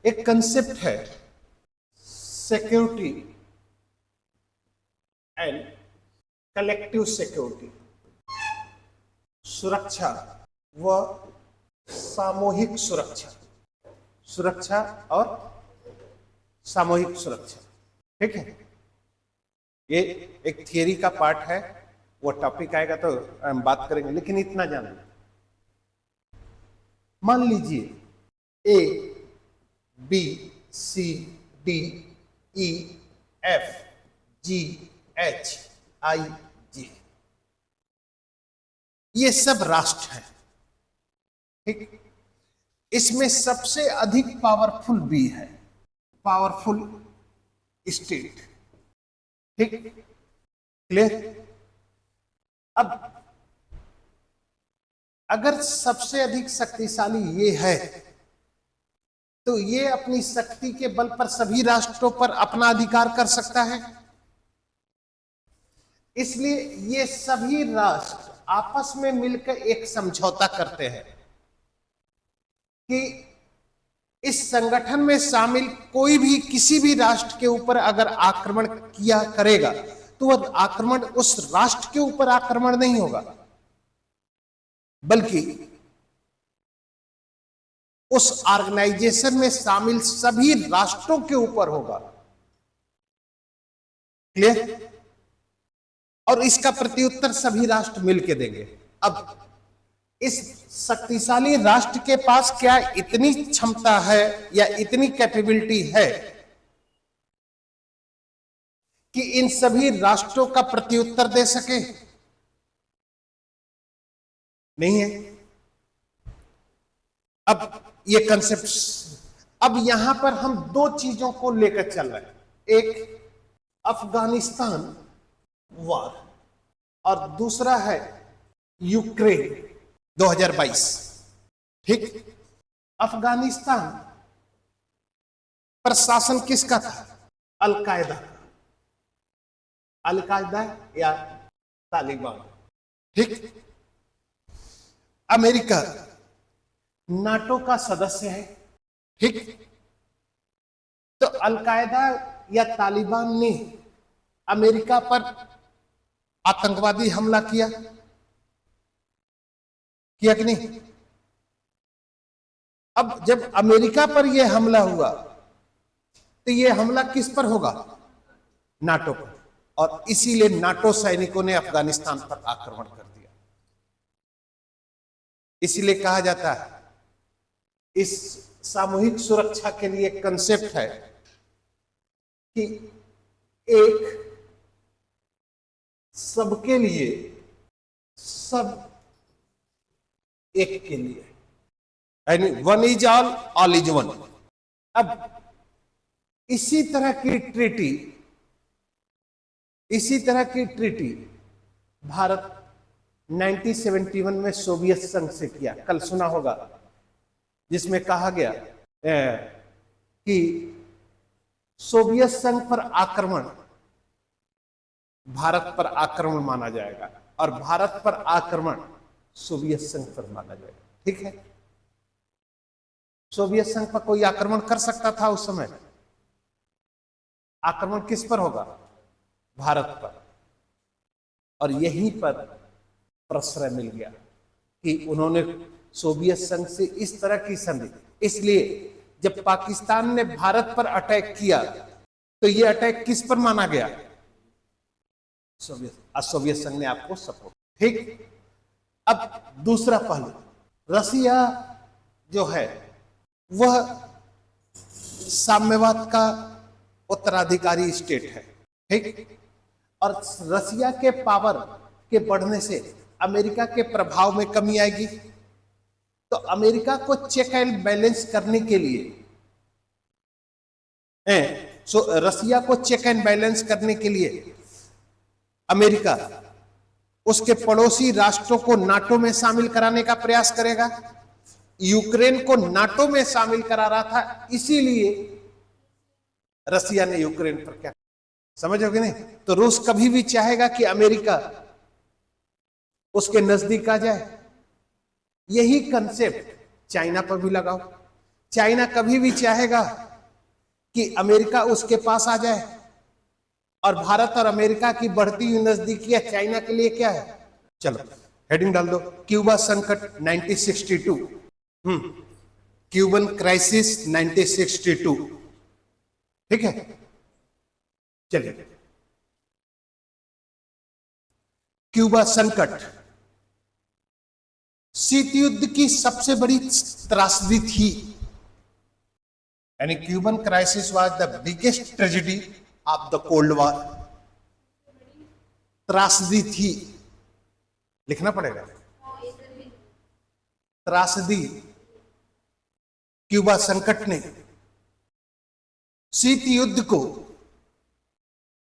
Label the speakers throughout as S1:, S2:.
S1: एक कंसेप्ट है security and collective security, सुरक्षा व सामूहिक सुरक्षा, सुरक्षा और सामूहिक सुरक्षा। ठीक है, ये एक थियरी का पार्ट है, वो टॉपिक आएगा तो हम बात करेंगे, लेकिन इतना जानना, मान लीजिए A B C D E F G H I J, ये सब राष्ट्र हैं। ठीक, इसमें सबसे अधिक पावरफुल बी है, पावरफुल स्टेट। ठीक, क्लियर। अब अगर सबसे अधिक शक्तिशाली ये है तो ये अपनी शक्ति के बल पर सभी राष्ट्रों पर अपना अधिकार कर सकता है। इसलिए ये सभी राष्ट्र आपस में मिलकर एक समझौता करते हैं कि इस संगठन में शामिल कोई भी किसी भी राष्ट्र के ऊपर अगर आक्रमण किया करेगा तो वह आक्रमण उस राष्ट्र के ऊपर आक्रमण नहीं होगा, बल्कि उस ऑर्गेनाइजेशन में शामिल सभी राष्ट्रों के ऊपर होगा। क्लियर। और इसका प्रत्युत्तर सभी राष्ट्र मिलकर देंगे। अब इस शक्तिशाली राष्ट्र के पास क्या इतनी क्षमता है या इतनी कैपेबिलिटी है कि इन सभी राष्ट्रों का प्रत्युत्तर दे सके? नहीं है। अब ये कंसेप्ट, अब यहां पर हम दो चीजों को लेकर चल रहे हैं, एक अफगानिस्तान वार और दूसरा है यूक्रेन 2022। ठीक, अफगानिस्तान पर शासन किसका था? अल-कायदा का, अल-कायदा या तालिबान। ठीक, अमेरिका नाटो का सदस्य है। ठीक, तो अल-कायदा या तालिबान ने अमेरिका पर आतंकवादी हमला किया कि नहीं? अब जब अमेरिका पर यह हमला हुआ तो यह हमला किस पर होगा? नाटो पर, और इसीलिए नाटो सैनिकों ने अफगानिस्तान पर आक्रमण कर दिया। इसीलिए कहा जाता है इस सामूहिक सुरक्षा के लिए कंसेप्ट है कि एक सबके लिए, सब एक के लिए, यानी one is all is one. अब इसी तरह की ट्रीटी भारत 1971 में सोवियत संघ से किया, कल सुना होगा, जिसमें कहा गया कि सोवियत संघ पर आक्रमण भारत पर आक्रमण माना जाएगा और भारत पर आक्रमण सोवियत संघ पर माना जाएगा। ठीक है, सोवियत संघ पर कोई आक्रमण कर सकता था उस समय, आक्रमण किस पर होगा? भारत पर। और यहीं पर प्रश्रय मिल गया कि उन्होंने सोवियत संघ से इस तरह की संधि, इसलिए जब पाकिस्तान ने भारत पर अटैक किया तो यह अटैक किस पर माना गया? सोवियत संघ ने आपको सपोर्ट। ठीक, अब दूसरा पहलू, रसिया जो है वह साम्यवाद का उत्तराधिकारी स्टेट है। ठीक, और रसिया के पावर के बढ़ने से अमेरिका के प्रभाव में कमी आएगी, तो अमेरिका को चेक एंड बैलेंस करने के लिए, रसिया को चेक एंड बैलेंस करने के लिए अमेरिका उसके पड़ोसी राष्ट्रों को नाटो में शामिल कराने का प्रयास करेगा। यूक्रेन को नाटो में शामिल करा रहा था, इसीलिए रसिया ने यूक्रेन पर क्या, समझोगे नहीं? तो रूस कभी भी चाहेगा कि अमेरिका उसके नजदीक आ जाए। यही कंसेप्ट चाइना पर भी लगाओ। चाइना कभी भी चाहेगा कि अमेरिका उसके पास आ जाए, और भारत और अमेरिका की बढ़ती हुई नजदीकियां चाइना के लिए क्या है? चलो हेडिंग डाल दो, क्यूबा संकट 1962। Cuban crisis 1962। ठीक है, चलिए। क्यूबा संकट शीत युद्ध की सबसे बड़ी त्रासदी थी, यानी Cuban crisis was the biggest tragedy of the cold war. त्रासदी थी, लिखना पड़ेगा, त्रासदी। क्यूबा संकट ने शीत युद्ध को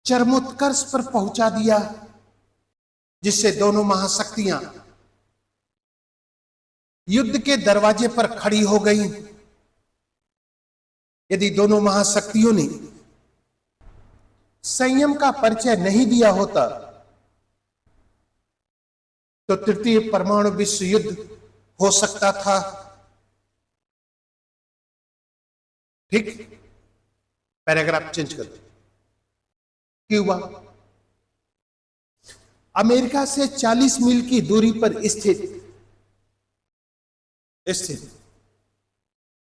S1: चरमोत्कर्ष पर पहुंचा दिया, जिससे दोनों महाशक्तियां युद्ध के दरवाजे पर खड़ी हो गई। यदि दोनों महाशक्तियों ने संयम का परिचय नहीं दिया होता तो तृतीय परमाणु विश्व युद्ध हो सकता था। ठीक, पैराग्राफ चेंज कर दो। क्यूबा अमेरिका से 40 मील की दूरी पर स्थित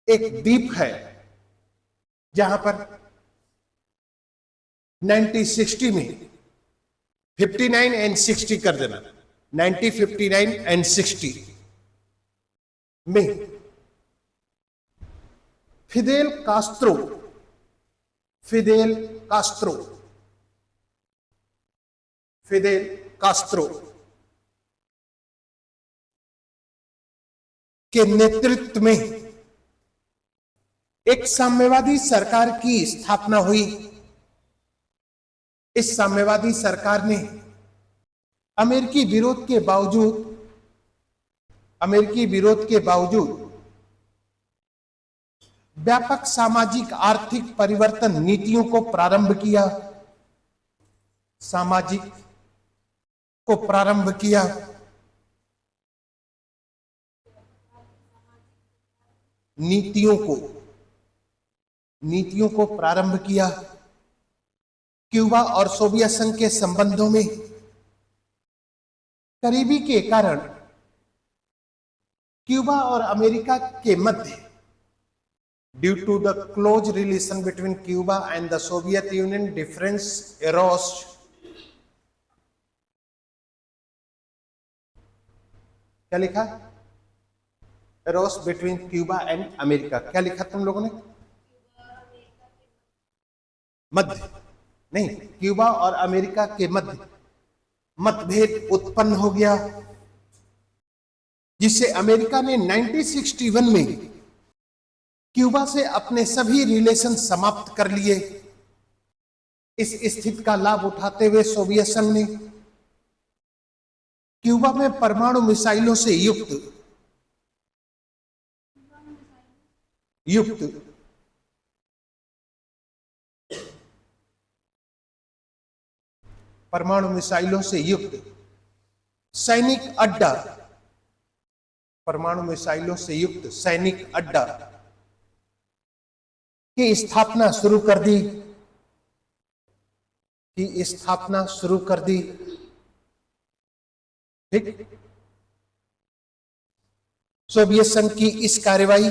S1: एक द्वीप है, जहां पर 1960 में 59 एंड 60 कर देना, 1959 एंड 60 में फिदेल कास्त्रो के नेतृत्व में एक साम्यवादी सरकार की स्थापना हुई। इस साम्यवादी सरकार ने अमेरिकी विरोध के बावजूद व्यापक सामाजिक आर्थिक परिवर्तन नीतियों को प्रारंभ किया। नीतियों को प्रारंभ किया। क्यूबा और सोवियत संघ के संबंधों में करीबी के कारण क्यूबा और अमेरिका के मध्य, due to the close relation between Cuba and the Soviet Union, difference arose. क्या लिखा? Arose between Cuba and America. क्या लिखा तुम लोगों ने? मध्य नहीं, क्यूबा और अमेरिका के मध्य मतभेद उत्पन्न हो गया, जिससे अमेरिका ने 1961 में क्यूबा से अपने सभी रिलेशन समाप्त कर लिए। इस स्थिति का लाभ उठाते हुए सोवियत संघ ने क्यूबा में परमाणु मिसाइलों से युक्त सैनिक अड्डा की स्थापना शुरू कर दी। ठीक, सोवियत संघ की इस कार्रवाई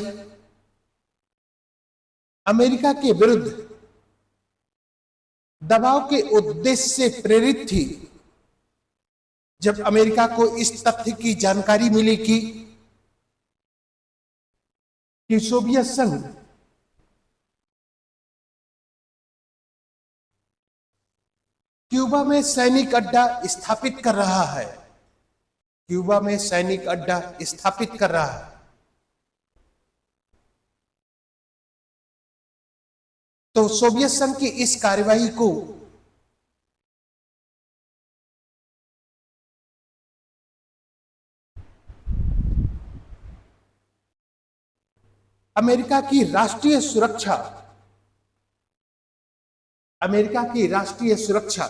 S1: अमेरिका के विरुद्ध दबाव के उद्देश्य से प्रेरित थी। जब अमेरिका को इस तथ्य की जानकारी मिली कि सोवियत संघ क्यूबा में सैनिक अड्डा स्थापित कर रहा है, तो सोवियत संघ की इस कार्रवाई को अमेरिका की राष्ट्रीय सुरक्षा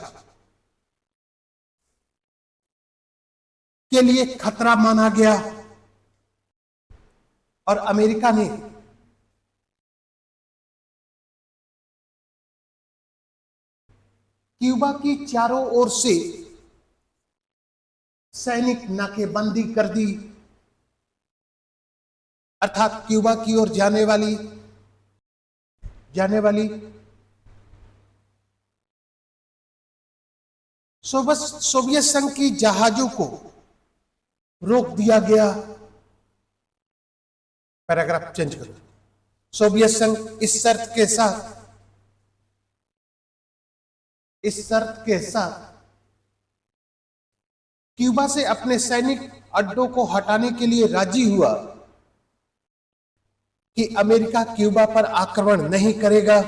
S1: के लिए खतरा माना गया, और अमेरिका ने क्यूबा की चारों ओर से सैनिक नाकेबंदी कर दी, अर्थात क्यूबा की ओर जाने वाली सोवियत संघ की जहाजों को रोक दिया गया। पैराग्राफ चेंज करो। सोवियत संघ इस शर्त के साथ क्यूबा से अपने सैनिक अड्डों को हटाने के लिए राजी हुआ कि अमेरिका क्यूबा पर आक्रमण नहीं करेगा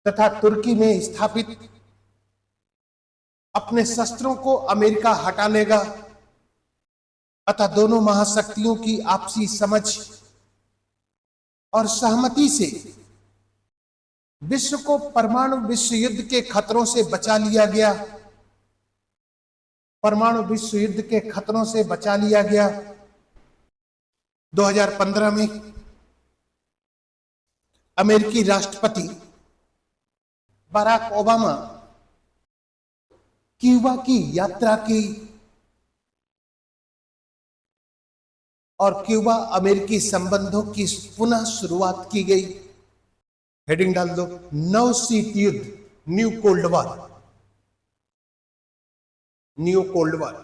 S1: तथा तुर्की में स्थापित अपने शस्त्रों को अमेरिका हटा लेगा। अतः दोनों महाशक्तियों की आपसी समझ और सहमति से विश्व को परमाणु विश्व युद्ध के खतरों से बचा लिया गया। परमाणु विश्व युद्ध के खतरों से बचा लिया गया। 2015 में अमेरिकी राष्ट्रपति बराक ओबामा क्यूबा की यात्रा की और क्यूबा अमेरिकी संबंधों की पुनः शुरुआत की गई। हेडिंग डाल दो, नव शीत युद्ध, new cold war. New cold war,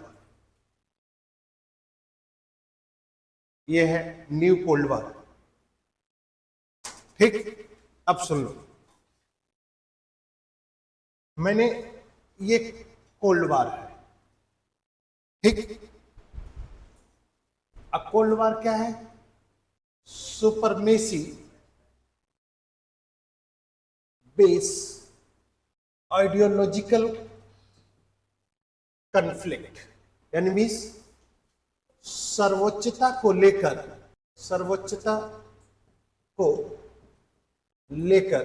S1: यह है न्यू कोल्ड वॉर। ठीक, अब सुन लो, मैंने ये कोल्ड वॉर है, ठीक। अब कोल्ड वॉर क्या है? सुपरमेसी बेस आइडियोलॉजिकल कॉन्फ्लिक्ट, यानी मीन्स सर्वोच्चता को लेकर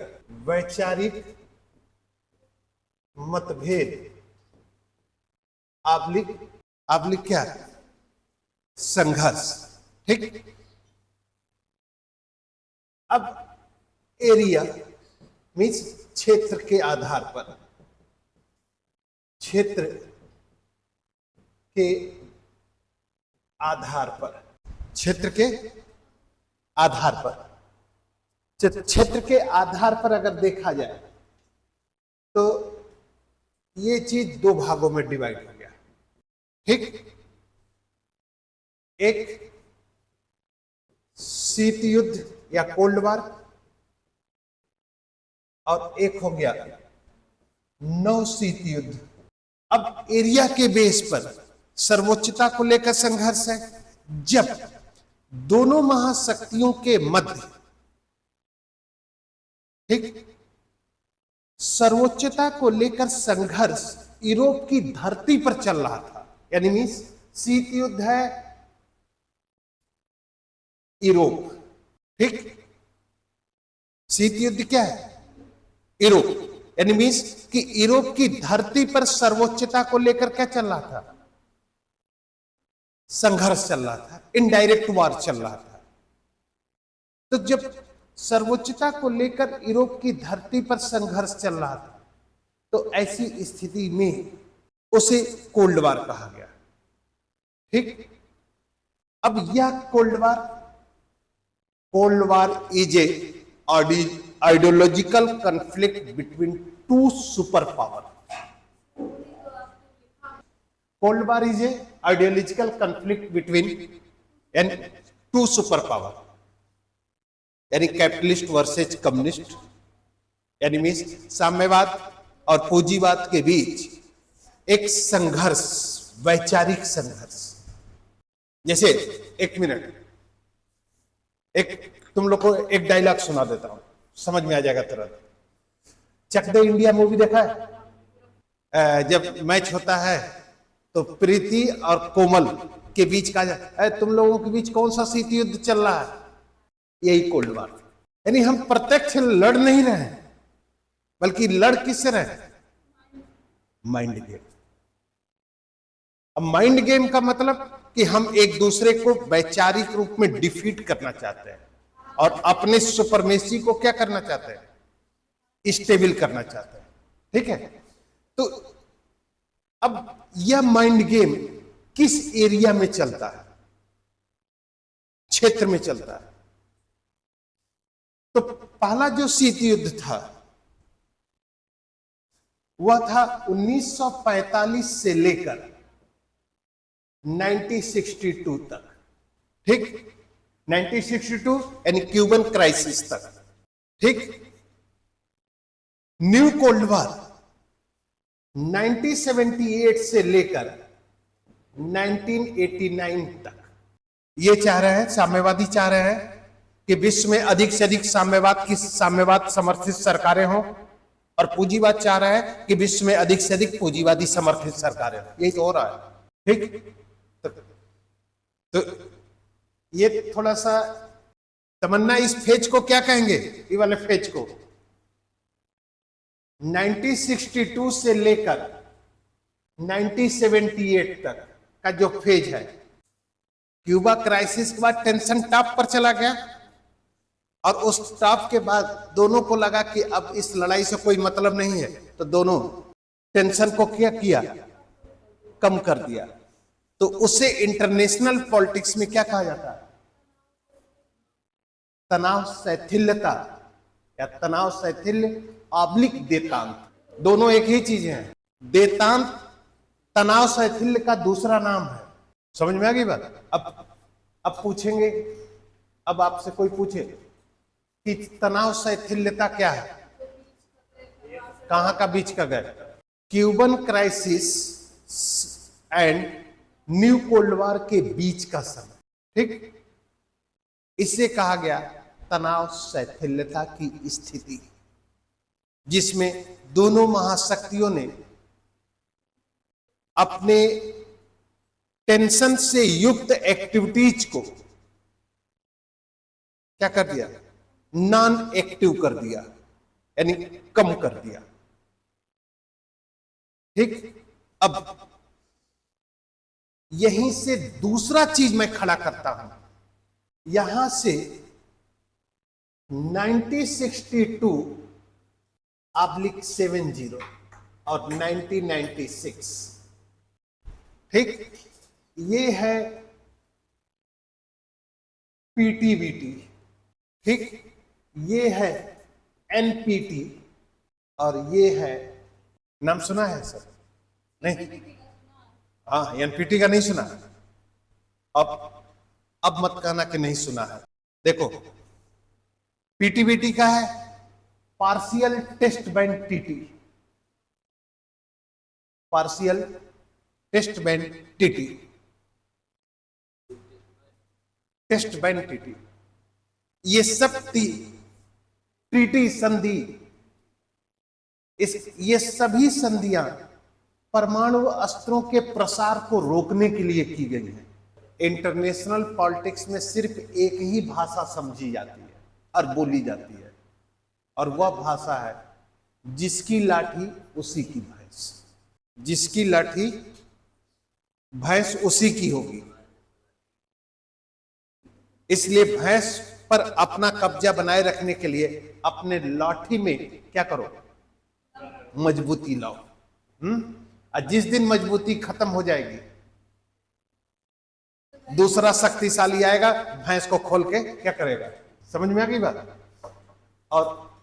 S1: वैचारिक मतभेद आबलिक क्या? संघर्ष, ठीक। अब एरिया मीन्स क्षेत्र के आधार पर, क्षेत्र के आधार पर अगर देखा जाए तो ये चीज दो भागों में डिवाइड हो गया, ठीक। एक शीत युद्ध या कोल्ड वॉर और एक हो गया नव शीत युद्ध। अब एरिया के बेस पर सर्वोच्चता को लेकर संघर्ष है। जब दोनों महाशक्तियों के मध्य, ठीक, सर्वोच्चता को लेकर संघर्ष यूरोप की धरती पर चल रहा था, यानी मीन्स शीत युद्ध है यूरोप, ठीक। शीत युद्ध क्या है? यूरोप, यानी मीन्स कि यूरोप की धरती पर सर्वोच्चता को लेकर क्या चल रहा था? संघर्ष चल रहा था, इनडायरेक्ट वॉर चल रहा था। तो जब सर्वोच्चता को लेकर यूरोप की धरती पर संघर्ष चल रहा था, तो ऐसी स्थिति में उसे कोल्ड वॉर कहा गया, ठीक। अब यह cold war is a ideological conflict between two super power. Cold war is a ideological conflict between two super power, यानी कैपिटलिस्ट वर्सेज कम्युनिस्ट, यानी मीन्स साम्यवाद और पूंजीवाद के बीच एक संघर्ष, वैचारिक संघर्ष। जैसे एक मिनट, तुम लोग को एक डायलॉग सुना देता हूं, समझ में आ जाएगा तुरंत। चक दे इंडिया मूवी देखा है? जब मैच होता है तो प्रीति और कोमल के बीच कहा तुम लोगों के बीच कौन सा शीत युद्ध चल रहा है? यही कोल्ड वॉर। यानी हम प्रत्यक्ष लड़ नहीं रहे हैं, बल्कि लड़ किससे रहे? Mind game. अब माइंड गेम का मतलब कि हम एक दूसरे को वैचारिक रूप में डिफीट करना चाहते हैं और अपने सुपरमेसी को क्या करना चाहते हैं? स्टेबल करना चाहते हैं। ठीक है। तो अब यह माइंड गेम किस एरिया में चलता है, क्षेत्र में चलता है। तो पहला जो शीत युद्ध था वह था 1945 से लेकर 1962 तक, ठीक, 1962 यानी क्यूबन क्राइसिस तक, ठीक। न्यू कोल्ड वॉर 1978 से लेकर 1989 तक। ये चाह रहे हैं, साम्यवादी चाह रहे हैं कि विश्व में अधिक से अधिक साम्यवाद समर्थित सरकारें हों, और पूंजीवाद चाह रहा है कि विश्व में अधिक से अधिक पूंजीवादी समर्थित सरकारें हों। यही तो हो रहा है, ठीक। तो ये थोड़ा सा तमन्ना, इस फेज को क्या कहेंगे, ये वाले फेज को 1962 से लेकर 1978 तक का जो फेज है, क्यूबा क्राइसिस के बाद टेंशन टॉप पर चला गया, और उस टॉप के बाद दोनों को लगा कि अब इस लड़ाई से कोई मतलब नहीं है, तो दोनों टेंशन को क्या किया, कम कर दिया। तो उसे इंटरनेशनल पॉलिटिक्स में क्या कहा जाता है, तनाव शैथिल्यता या तनाव शैथिल्य ऑब्लिक देतांत, दोनों एक ही चीज है। देतांत तनाव शैथिल्य का दूसरा नाम है। समझ में आ गई बात। अब पूछेंगे, अब आपसे कोई पूछे कि तनाव शैथिल्यता क्या है, कहां का बीच का गए, Cuban crisis and new cold war के बीच का समय, ठीक। इसे कहा गया तनाव शैथिल्यता की स्थिति, जिसमें दोनों महाशक्तियों ने अपने टेंशन से युक्त एक्टिविटीज को क्या कर दिया, नॉन एक्टिव कर दिया, यानी कम कर दिया, ठीक। अब यहीं से दूसरा चीज मैं खड़ा करता हूं, यहां से 1962/70 और 1996, ठीक। ये है पीटीबीटी, ठीक। ये है एनपीटी, और ये है, नाम सुना है सर? नहीं, हाँ, एनपीटी का नहीं सुना। अब मत कहना कि नहीं सुना है। देखो, पीटीबीटी का है पार्शियल टेस्ट बैंक टीटी, पार्शियल टेस्ट बैंक टीटी, टेस्ट बैंक टीटी। ये सब ट्रीटी संधि, ये सभी संधियां परमाणु अस्त्रों के प्रसार को रोकने के लिए की गई है। इंटरनेशनल पॉलिटिक्स में सिर्फ एक ही भाषा समझी जाती है और बोली जाती है, और वह भाषा है जिसकी लाठी उसी की भैंस, जिसकी लाठी भैंस उसी की होगी। इसलिए भैंस पर अपना कब्जा बनाए रखने के लिए अपने लाठी में क्या करो, मजबूती लाओ। और जिस दिन मजबूती खत्म हो जाएगी, दूसरा शक्तिशाली आएगा, भैंस को खोल के क्या करेगा। समझ में आ गई बात। और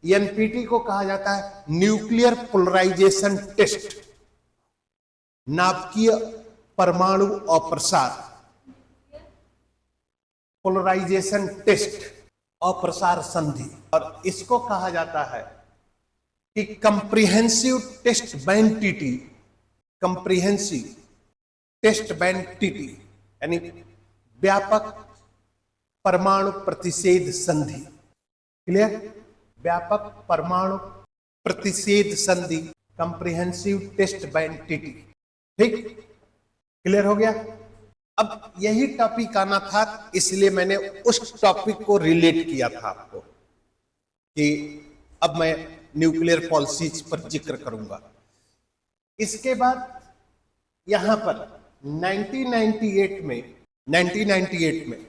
S1: एनपीटी को कहा जाता है न्यूक्लियर पोलराइजेशन टेस्ट, नाभिकीय परमाणु अप्रसार, पोलराइजेशन टेस्ट, अप्रसार संधि। और इसको कहा जाता है कि कंप्रिहेंसिव टेस्ट बैंक टीटी, कंप्रिहेंसिव टेस्ट बैंक टीटी, यानी व्यापक परमाणु प्रतिषेध संधि। क्लियर? व्यापक परमाणु प्रतिषेध संधि, कंप्रिहेंसिव टेस्ट बैंक टीटी। ठीक, क्लियर हो गया। अब यही टॉपिक आना था, इसलिए मैंने उस टॉपिक को रिलेट किया था आपको कि अब मैं न्यूक्लियर पॉलिसीज पर जिक्र करूंगा। इसके बाद यहां पर 1998 में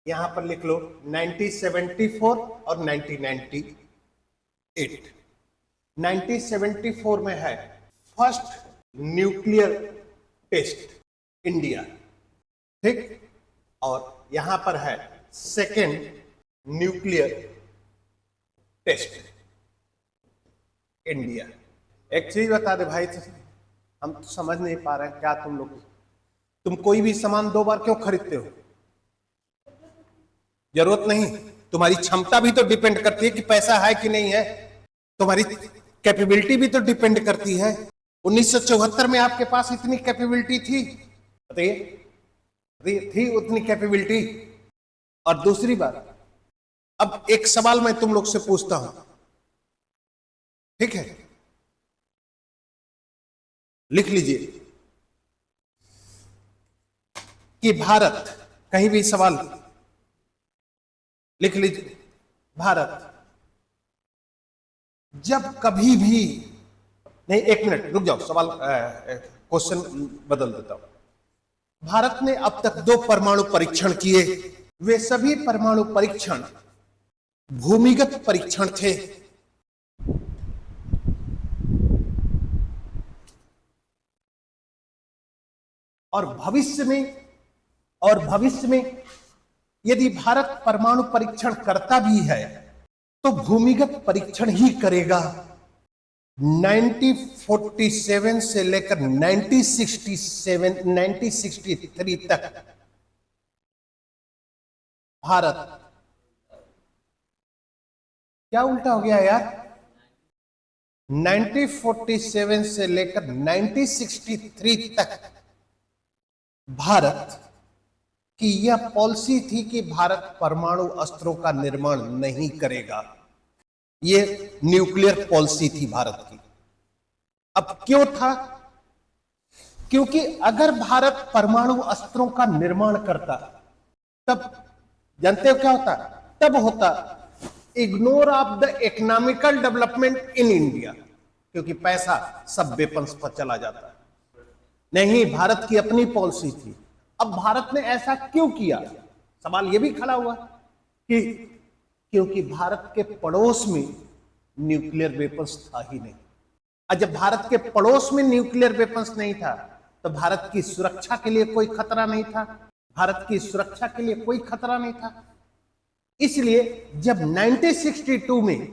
S1: यहां पर लिख लो 1974 और 1998। 1974 में है फर्स्ट न्यूक्लियर टेस्ट इंडिया, ठीक, और यहां पर है सेकेंड न्यूक्लियर टेस्ट इंडिया। एक चीज बता दे भाई, हम तो समझ नहीं पा रहे हैं क्या तुम लोग, तुम कोई भी सामान 2 बार क्यों खरीदते हो? जरूरत नहीं, तुम्हारी क्षमता भी तो डिपेंड करती है कि पैसा है कि नहीं है, तुम्हारी कैपेबिलिटी भी तो डिपेंड करती है। 1974 में आपके पास इतनी कैपेबिलिटी थी? बताइए, थी उतनी कैपेबिलिटी? और दूसरी बात, अब एक सवाल मैं तुम लोग से पूछता हूं, ठीक है, लिख लीजिए कि भारत, कहीं भी सवाल लिख लीजिए, भारत जब कभी भी, नहीं एक मिनट रुक जाओ, सवाल क्वेश्चन बदल देता हूं। भारत ने अब तक 2 परमाणु परीक्षण किए, वे सभी परमाणु परीक्षण भूमिगत परीक्षण थे। और भविष्य में यदि भारत परमाणु परीक्षण करता भी है तो भूमिगत परीक्षण ही करेगा। 1947 से लेकर 1963 तक भारत, क्या उल्टा हो गया यार, 1947 से लेकर 1963 तक भारत की यह पॉलिसी थी कि भारत परमाणु अस्त्रों का निर्माण नहीं करेगा। यह न्यूक्लियर पॉलिसी थी भारत की। अब क्यों था? क्योंकि अगर भारत परमाणु अस्त्रों का निर्माण करता, तब जानते हो क्या होता? तब होता ignore of the economical development in India, क्योंकि पैसा सब वेपन्स पर चला जाता है। नहीं, भारत की अपनी पॉलिसी थी। अब भारत ने ऐसा क्यों किया? सवाल यह भी खड़ा हुआ कि क्योंकि भारत के पड़ोस में न्यूक्लियर वेपन्स था ही नहीं। और जब भारत के पड़ोस में न्यूक्लियर वेपन्स नहीं था तो भारत की सुरक्षा के लिए कोई खतरा नहीं था। भारत की सुरक्षा के लिए कोई खतरा नहीं था। इसलिए जब 1962 में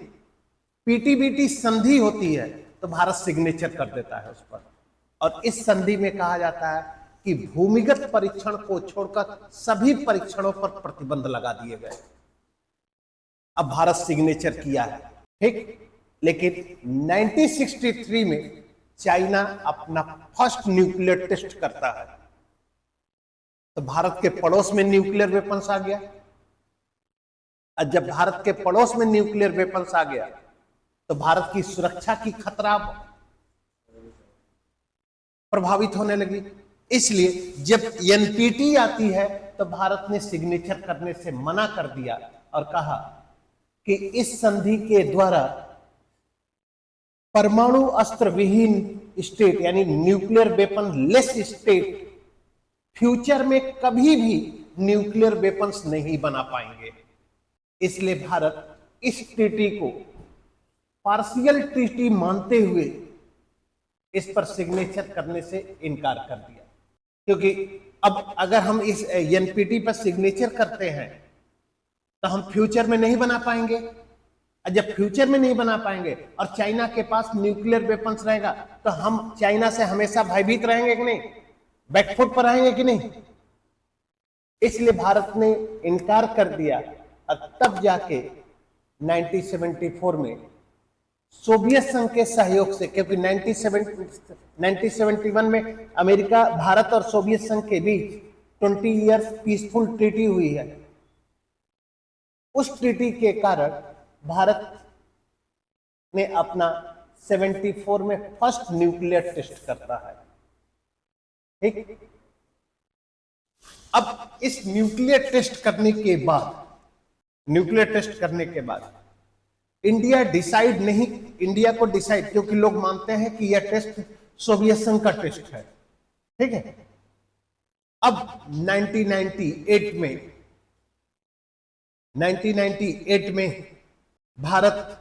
S1: पीटीबीटी संधि होती है तो भारत सिग्नेचर कर देता है उस पर, और इस संधि में कहा जाता है कि भूमिगत परीक्षण को छोड़कर सभी परीक्षणों पर प्रतिबंध लगा दिए गए। अब भारत सिग्नेचर किया है, ठीक, लेकिन 1963 में चाइना अपना फर्स्ट न्यूक्लियर टेस्ट करता है तो भारत के पड़ोस में न्यूक्लियर वेपन्स आ गया। और जब भारत के पड़ोस में न्यूक्लियर वेपन्स आ गया तो भारत की सुरक्षा की खतरा प्रभावित होने लगी। इसलिए जब एनपीटी आती है तो भारत ने सिग्नेचर करने से मना कर दिया और कहा कि इस संधि के द्वारा परमाणु अस्त्र विहीन स्टेट यानी nuclear weapon less state future में कभी भी न्यूक्लियर वेपन्स नहीं बना पाएंगे। इसलिए भारत इस ट्रीटी को पार्शियल ट्रीटी मानते हुए इस पर सिग्नेचर करने से इनकार कर दिया, क्योंकि अब अगर हम इस एनपीटी पर सिग्नेचर करते हैं तो हम फ्यूचर में नहीं बना पाएंगे। और जब फ्यूचर में नहीं बना पाएंगे और चाइना के पास न्यूक्लियर वेपन्स रहेगा तो हम चाइना से हमेशा भयभीत रहेंगे कि नहीं, बैकफुट पर रहेंगे कि नहीं। इसलिए भारत ने इनकार कर दिया और तब जाके 1974 में सोवियत संघ के सहयोग से, क्योंकि 1971 में अमेरिका, भारत और सोवियत संघ के बीच 20 इयर्स पीसफुल ट्रीटी हुई है। उस ट्रीटी के कारण भारत ने अपना 74 में फर्स्ट न्यूक्लियर टेस्ट करता है, ठीक। अब इस न्यूक्लियर टेस्ट करने के बाद इंडिया को डिसाइड, क्योंकि लोग मानते हैं कि यह टेस्ट सोवियत संघ का टेस्ट है, ठीक है। अब 1998 में भारत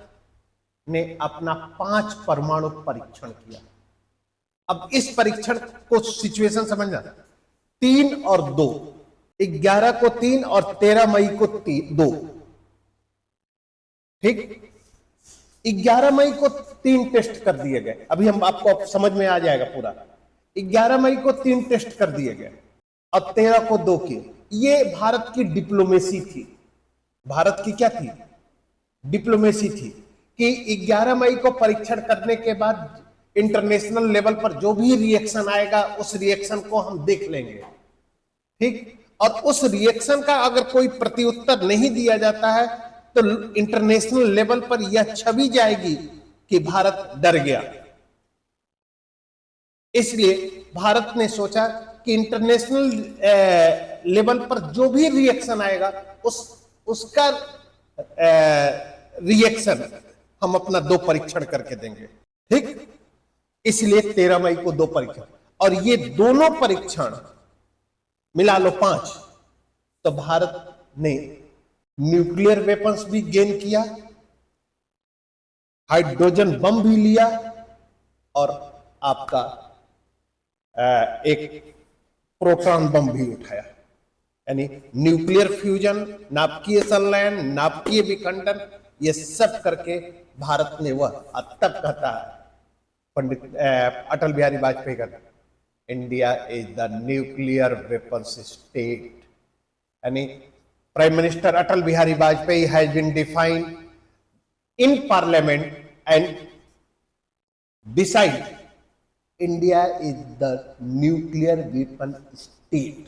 S1: ने अपना 5 परमाणु परीक्षण किया। अब इस परीक्षण को सिचुएशन समझना, 3 और 2, 11 को 3 और 13 मई को 2, ठीक। 11 मई को 3 टेस्ट कर दिए गए, अभी हम आपको समझ में आ जाएगा पूरा। 11 मई को 3 टेस्ट कर दिए गए और 13 को 2 किए। ये भारत की डिप्लोमेसी थी। भारत की क्या थी? डिप्लोमेसी थी कि 11 मई को परीक्षण करने के बाद इंटरनेशनल लेवल पर जो भी रिएक्शन आएगा उस रिएक्शन को हम देख लेंगे, ठीक। और उस रिएक्शन का अगर कोई प्रत्युत्तर नहीं दिया जाता है तो इंटरनेशनल लेवल पर यह छवि जाएगी कि भारत डर गया। इसलिए भारत ने सोचा कि इंटरनेशनल लेवल पर जो भी रिएक्शन आएगा उसका रिएक्शन हम अपना 2 परीक्षण करके देंगे, ठीक। इसलिए 13 मई को 2 परीक्षण, और ये दोनों परीक्षण मिला लो 5। तो भारत ने न्यूक्लियर वेपन्स भी गेन किया, हाइड्रोजन बम भी लिया, और आपका एक प्रोटॉन बम भी उठाया। यानी न्यूक्लियर फ्यूजन, नाभिकीय संलयन, नाभिकीय विखंडन, ये सब करके भारत ने वह तब कहता है पंडित अटल बिहारी वाजपेयी का, India is the nuclear weapons state. यानी prime minister Atal Bihari Vajpayee has been defined in parliament and decide India is the nuclear weapon state.